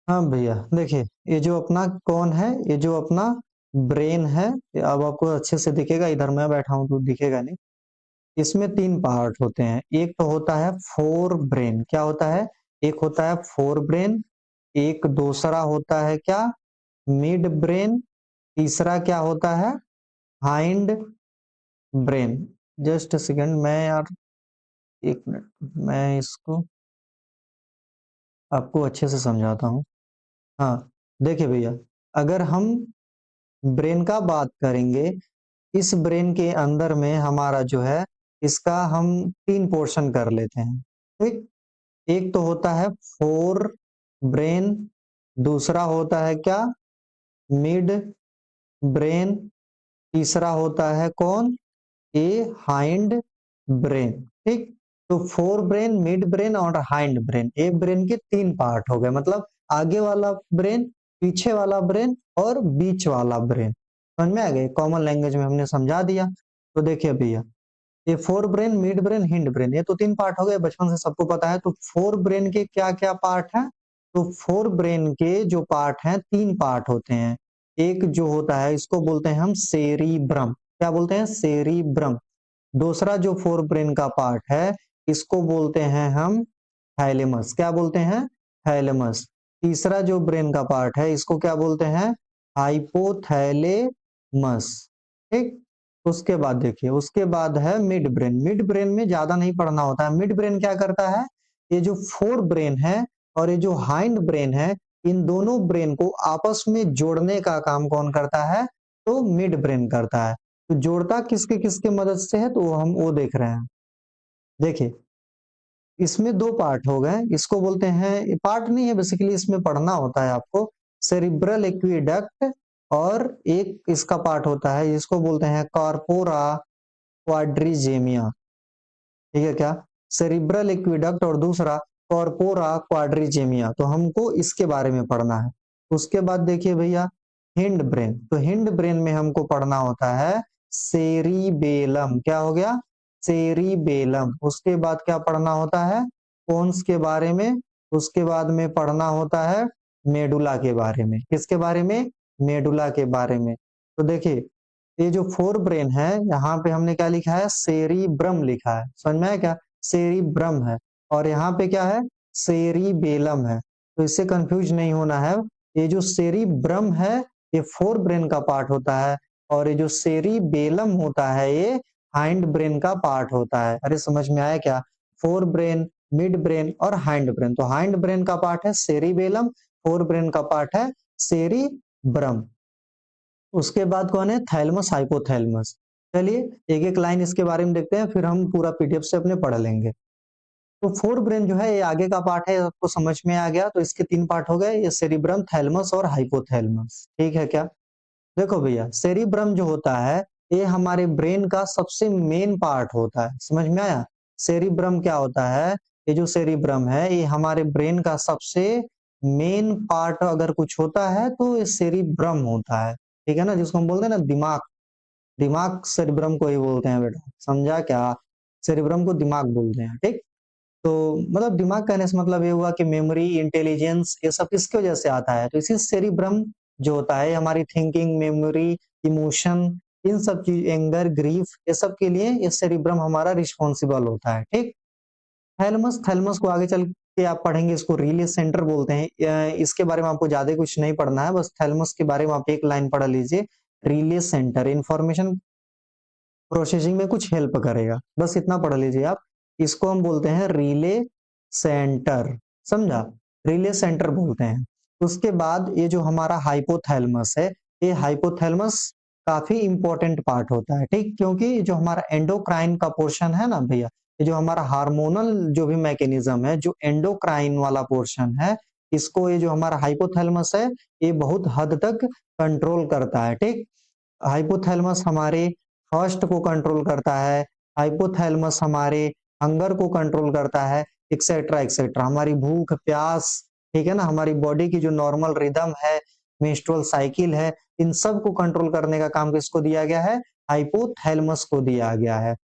हाँ भैया, देखिए ये जो अपना कौन है, ये जो अपना ब्रेन है, ये अब आपको अच्छे से दिखेगा, इधर मैं बैठा हूं तो दिखेगा नहीं। इसमें तीन पार्ट होते हैं। एक तो होता है फोर ब्रेन, क्या होता है, एक होता है फोर ब्रेन, एक दूसरा होता है क्या, मिड ब्रेन, तीसरा क्या होता है, हाइंड ब्रेन। जस्ट सेकंड, मैं यार एक मिनट, मैं इसको आपको अच्छे से समझाता हूँ। हाँ, देखिए भैया, अगर हम ब्रेन का बात करेंगे, इस ब्रेन के अंदर में हमारा जो है, इसका हम तीन पोर्शन कर लेते हैं। ठीक, एक तो होता है फोर ब्रेन, दूसरा होता है क्या, मिड ब्रेन, तीसरा होता है कौन, ए हाइंड ब्रेन। ठीक, तो फोर ब्रेन, मिड ब्रेन और हाइंड ब्रेन, एक ब्रेन के तीन पार्ट हो गए, मतलब आगे वाला ब्रेन, पीछे वाला ब्रेन और बीच वाला ब्रेन। समझ में आ गए, कॉमन लैंग्वेज में हमने समझा दिया। तो देखिए भैया, ये fore brain, mid brain, hind brain, ये तो तीन पार्ट हो गए, बचपन से सबको पता है। तो फोर ब्रेन के क्या क्या पार्ट हैं, तो फोर ब्रेन के जो पार्ट हैं, तीन पार्ट होते हैं। एक जो होता है, इसको बोलते हैं हम सेरिब्रम, क्या बोलते हैं, सेरिब्रम। दूसरा जो फोर ब्रेन का पार्ट है, इसको बोलते हैं हम थैलेमस, क्या बोलते हैं, थैलेमस। तीसरा जो ब्रेन का पार्ट है, इसको क्या बोलते हैं, हाइपोथैलेमस। ठीक, उसके बाद देखिए, उसके बाद है मिड ब्रेन। मिड ब्रेन में ज्यादा नहीं पढ़ना होता है। मिड ब्रेन क्या करता है, ये जो फोर ब्रेन है और ये जो हाइंड ब्रेन है, इन दोनों ब्रेन को आपस में जोड़ने का काम कौन करता है, तो मिड ब्रेन करता है। तो जोड़ता किसके किसके मदद से है, तो हम वो देख रहे हैं। देखिए, इसमें दो पार्ट हो गए, इसको बोलते हैं, पार्ट नहीं है बेसिकली, इसमें पढ़ना होता है आपको, सेरिब्रल एक्विडक्ट, और एक इसका पार्ट होता है जिसको बोलते हैं कॉर्पोरा क्वाड्रिजेमिया। ठीक है क्या, सेरिब्रल एक्विडक्ट और दूसरा कॉर्पोरा क्वाड्रिजेमिया, तो हमको इसके बारे में पढ़ना है। उसके बाद देखिए भैया, हिंड ब्रेन, तो हिंड ब्रेन में हमको पढ़ना होता है सेरिबेलम, क्या हो गया, सेरिबेलम। उसके बाद क्या पढ़ना होता है, पोन्स के बारे में। उसके बाद में पढ़ना होता है मेडुला के बारे में, किसके बारे में, मेडुला के बारे में। तो देखिए, ये जो फोर ब्रेन है, यहाँ पे हमने क्या लिखा है, सेरिब्रम लिखा है, समझ में आया क्या, सेरिब्रम है। और यहाँ पे क्या है, सेरिबेलम है। तो इससे कंफ्यूज नहीं होना है। ये जो सेरिब्रम है, ये फोर ब्रेन का पार्ट होता है, और ये जो सेरिबेलम होता है, ये हाइंड ब्रेन का पार्ट होता है। अरे समझ में आया क्या, फोर ब्रेन, मिड ब्रेन और हाइंड ब्रेन। तो हाइंड ब्रेन का पार्ट है सेरिबेलम, फोर ब्रेन का पार्ट है सेरिब्रम। उसके बाद कौन है, थैलेमस, हाइपोथैलेमस। चलिए एक एक लाइन इसके बारे में देखते हैं, फिर हम पूरा पीडीएफ से अपने पढ़ लेंगे। तो फोर ब्रेन जो है, ये आगे का पार्ट है, आपको समझ में आ गया। तो इसके तीन पार्ट हो गए, ये सेरिब्रम, थैलेमस और हाइपोथैलेमस। ठीक है क्या, देखो भैया, सेरिब्रम जो होता है, ये हमारे ब्रेन का सबसे मेन पार्ट होता है, समझ में आया। सेरिब्रम क्या होता है, ये जो सेरिब्रम है, ये हमारे ब्रेन का सबसे मेन पार्ट अगर कुछ होता है तो ये सेरिब्रम होता है। ठीक है ना, जिसको हम बोलते हैं ना दिमाग, दिमाग सेरिब्रम को ही बोलते हैं बेटा, समझा क्या, सेरिब्रम को दिमाग बोलते हैं। ठीक, तो मतलब दिमाग कहने से मतलब ये हुआ कि मेमोरी, इंटेलिजेंस, ये सब किसकी वजह से आता है, तो इसी सेरिब्रम जो होता है, हमारी थिंकिंग, मेमोरी, इमोशन, इन सब चीज, एंगर, ग्रीफ, ये सब के लिए ये सेरिब्रम हमारा रिस्पॉन्सिबल होता है। ठीक, थैलेमस, थैलेमस को आगे चल के आप पढ़ेंगे, इसको रिले सेंटर बोलते हैं। इसके बारे में आपको ज्यादा कुछ नहीं पढ़ना है, बस थैलेमस के बारे में आप एक लाइन पढ़ लीजिए, रिले सेंटर इंफॉर्मेशन प्रोसेसिंग में कुछ हेल्प करेगा, बस इतना पढ़ लीजिए आप। इसको हम बोलते हैं रिले सेंटर, समझा, रिले सेंटर बोलते हैं। उसके बाद ये जो हमारा हाइपोथैलेमस है, ये हाइपोथैलेमस काफी इंपॉर्टेंट पार्ट होता है। ठीक, क्योंकि जो हमारा एंडोक्राइन का पोर्शन है ना भैया, ये जो हमारा हार्मोनल जो भी मैकेनिज्म है, जो एंडोक्राइन वाला पोर्शन है, इसको ये जो हमारा हाइपोथैलेमस है, ये बहुत हद तक कंट्रोल करता है। ठीक, हाइपोथैलेमस हमारे थर्स्ट को कंट्रोल करता है, हाइपोथैलेमस हमारे हंगर को कंट्रोल करता है, एक्सेट्रा एक्सेट्रा, हमारी भूख प्यास, ठीक है ना, हमारी बॉडी की जो नॉर्मल रिदम है, मेंस्ट्रुअल साइकिल है, इन सब को कंट्रोल करने का काम किसको दिया गया है, हाइपोथैलेमस को दिया गया है।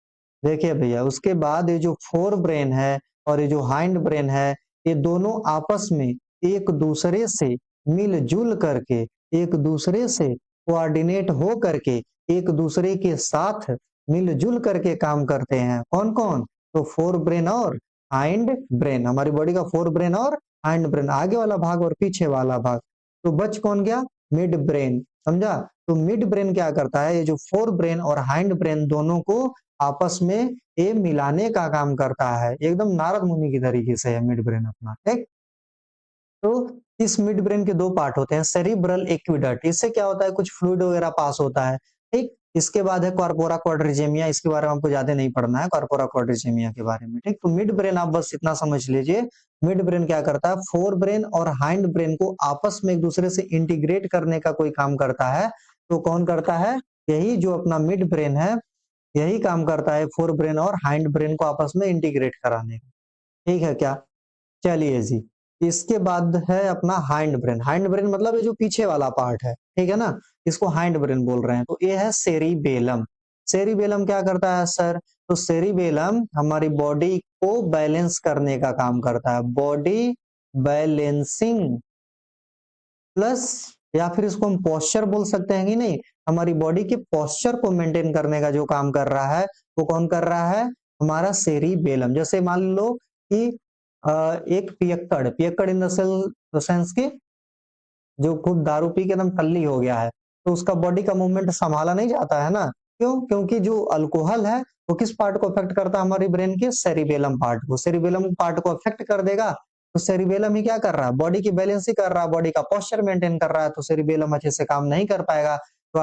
देखिए भैया, उसके बाद ये जो फोर ब्रेन है और ये जो हाइंड ब्रेन है, ये दोनों आपस में एक दूसरे से मिलजुल करके, एक दूसरे से कोऑर्डिनेट हो करके, एक दूसरे के साथ मिलजुल करके काम करते हैं। कौन कौन? तो फोर ब्रेन और हाइंड ब्रेन, हमारी बॉडी का फोर ब्रेन और हाइंड ब्रेन, आगे वाला भाग और पीछे वाला भाग। तो बच कौन गया? मिड ब्रेन, समझा? तो मिड ब्रेन क्या करता है? ये जो फोर ब्रेन और हाइंड ब्रेन दोनों को आपस में ये मिलाने का काम करता है, एकदम नारद मुनि की तरीके से है मिड ब्रेन अपना, ठीक। तो इस मिड ब्रेन के दो पार्ट होते हैं, सेरिब्रल एक्विडक्ट, इससे क्या होता है? कुछ फ्लूइड वगैरह पास होता है, ठीक। इसके बाद है कॉर्पोरा क्वाड्रिजेमिया, इसके बारे में हमको ज्यादा नहीं पढ़ना है कॉर्पोरा क्वाड्रिजेमिया के बारे में, ठीक। तो मिड ब्रेन आप बस इतना समझ लीजिए, मिड ब्रेन क्या करता है? फोर ब्रेन और हाइंड ब्रेन को आपस में एक दूसरे से इंटीग्रेट करने का कोई काम करता है। तो कौन करता है? यही जो अपना मिड ब्रेन है, यही काम करता है फोर ब्रेन और हाइंड ब्रेन को आपस में इंटीग्रेट कराने का, ठीक है क्या? चलिए जी, इसके बाद है अपना हाइंड ब्रेन। हाइंड ब्रेन मतलब ये जो पीछे वाला पार्ट है, ठीक है ना, इसको हाइंड ब्रेन बोल रहे हैं। तो ये है सेरिबेलम। सेरिबेलम क्या करता है सर? तो सेरिबेलम हमारी बॉडी को बैलेंस करने का काम करता है, बॉडी बैलेंसिंग प्लस, या फिर इसको हम पोस्चर बोल सकते हैं कि नहीं, हमारी बॉडी के पोस्चर को मेंटेन करने का जो काम कर रहा है वो कौन कर रहा है? हमारा सेरिबेलम। जैसे मान लो कि एक पियक्कड़, पियक्कड़ इन द सेंस की जो खूब दारू पी के एकदम टल्ली हो गया है, तो उसका बॉडी का मूवमेंट संभाला नहीं जाता है ना। क्यों? क्योंकि जो अल्कोहल है वो किस पार्ट को अफेक्ट करता है? हमारी ब्रेन के सेरिबेलम पार्ट को। सेरिबेलम पार्ट को अफेक्ट कर देगा तो सेरिबेलम ही क्या कर रहा है? बॉडी की बैलेंस ही कर रहा है, बॉडी का पोस्चर मेंटेन कर रहा है, तो सेरिबेलम अच्छे से काम नहीं कर पाएगा। तो